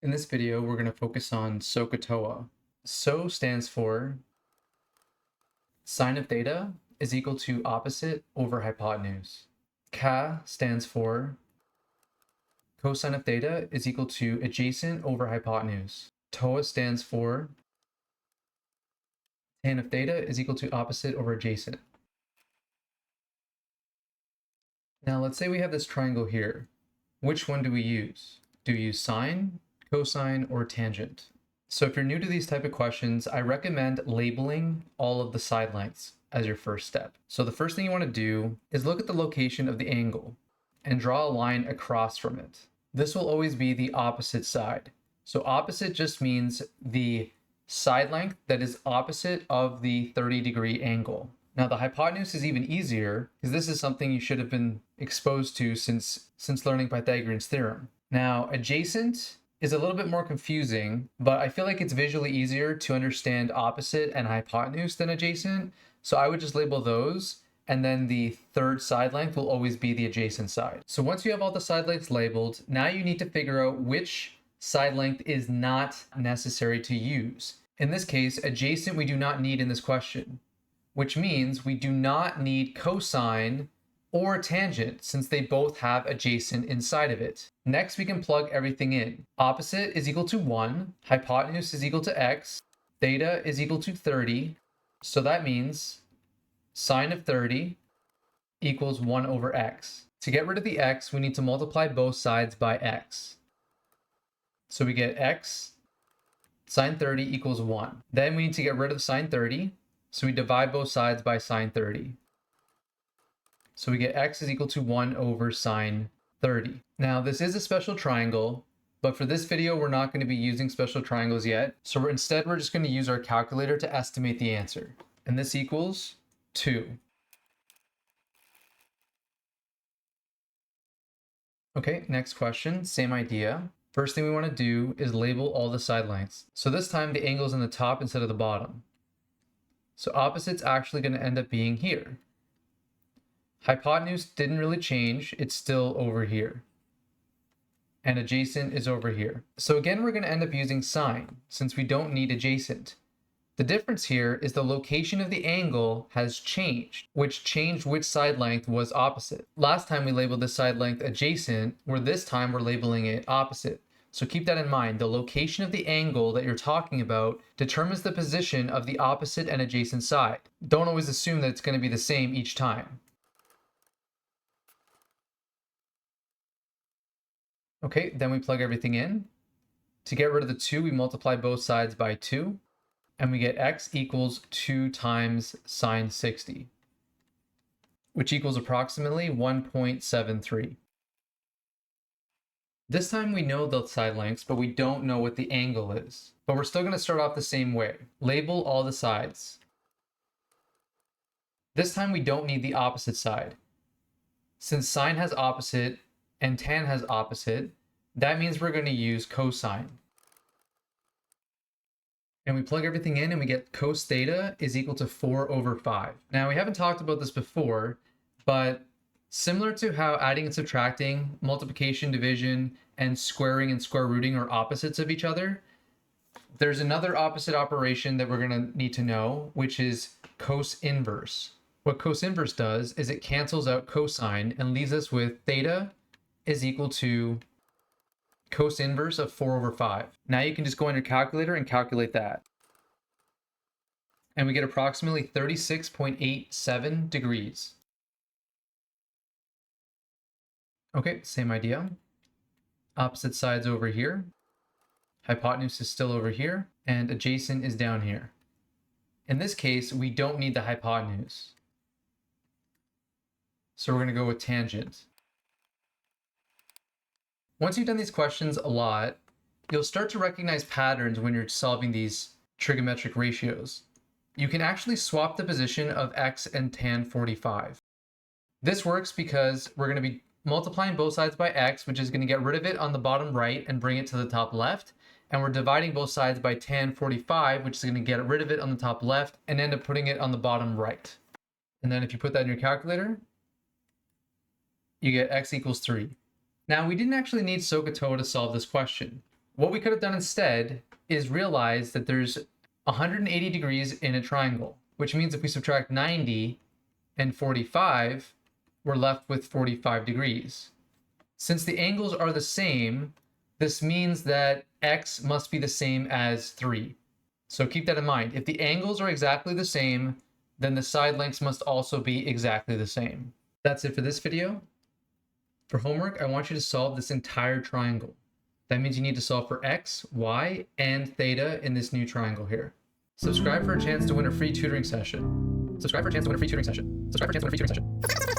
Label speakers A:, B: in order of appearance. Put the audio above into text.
A: In this video, we're going to focus on SOH CAH TOA. SO stands for sine of theta is equal to opposite over hypotenuse. CAH stands for cosine of theta is equal to adjacent over hypotenuse. TOA stands for tan of theta is equal to opposite over adjacent. Now let's say we have this triangle here. Which one do we use? Do we use sine, cosine, or tangent? So if you're new to these type of questions, I recommend labeling all of the side lengths as your first step. So the first thing you want to do is look at the location of the angle and draw a line across from it. This will always be the opposite side. So opposite just means the side length that is opposite of the 30-degree angle. Now the hypotenuse is even easier because this is something you should have been exposed to since learning Pythagorean's theorem. Now adjacent is a little bit more confusing, but I feel like it's visually easier to understand opposite and hypotenuse than adjacent. So I would just label those, and then the third side length will always be the adjacent side. So once you have all the side lengths labeled, now you need to figure out which side length is not necessary to use. In this case, adjacent we do not need in this question, which means we do not need cosine or tangent since they both have adjacent inside of it. Next, we can plug everything in. Opposite is equal to 1, hypotenuse is equal to x, theta is equal to 30. So that means sine of 30 equals 1 over x. To get rid of the x, we need to multiply both sides by x. So we get x sine 30 equals 1. Then we need to get rid of sine 30. So we divide both sides by sine 30. So we get x is equal to 1 over sine 30. Now this is a special triangle, but for this video we're not going to be using special triangles yet. So instead we're just going to use our calculator to estimate the answer. And this equals 2. Okay, next question, same idea. First thing we want to do is label all the side lengths. So this time the angle's in the top instead of the bottom. So opposite's actually going to end up being here. Hypotenuse didn't really change, it's still over here. And adjacent is over here. So again, we're going to end up using sine since we don't need adjacent. The difference here is the location of the angle has changed, which changed which side length was opposite. Last time we labeled this side length adjacent, where this time we're labeling it opposite. So keep that in mind. The location of the angle that you're talking about determines the position of the opposite and adjacent side. Don't always assume that it's going to be the same each time. Okay, then we plug everything in. To get rid of the 2, we multiply both sides by 2, and we get x equals 2 times sine 60, which equals approximately 1.73. This time we know the side lengths, but we don't know what the angle is. But we're still going to start off the same way. Label all the sides. This time we don't need the opposite side. Since sine has opposite and tan has opposite, that means we're going to use cosine. And we plug everything in and we get cos theta is equal to 4 over 5. Now we haven't talked about this before, but similar to how adding and subtracting, multiplication, division, and squaring and square rooting are opposites of each other, there's another opposite operation that we're going to need to know, which is cos inverse. What cos inverse does is it cancels out cosine and leaves us with theta is equal to cos inverse of 4 over 5. Now you can just go on your calculator and calculate that. And we get approximately 36.87 degrees. Okay, same idea. Opposite sides over here. Hypotenuse is still over here, and adjacent is down here. In this case, we don't need the hypotenuse. So we're going to go with tangent. Once you've done these questions a lot, you'll start to recognize patterns when you're solving these trigonometric ratios. You can actually swap the position of x and tan 45. This works because we're going to be multiplying both sides by x, which is going to get rid of it on the bottom right and bring it to the top left. And we're dividing both sides by tan 45, which is going to get rid of it on the top left and end up putting it on the bottom right. And then if you put that in your calculator, you get x equals 3. Now, we didn't actually need SOH CAH TOA to solve this question. What we could have done instead is realize that there's 180 degrees in a triangle, which means if we subtract 90 and 45, we're left with 45 degrees. Since the angles are the same, this means that x must be the same as 3. So keep that in mind. If the angles are exactly the same, then the side lengths must also be exactly the same. That's it for this video. For homework, I want you to solve this entire triangle. That means you need to solve for x, y, and theta in this new triangle here. Subscribe for a chance to win a free tutoring session. Subscribe for a chance to win a free tutoring session. Subscribe for a chance to win a free tutoring session.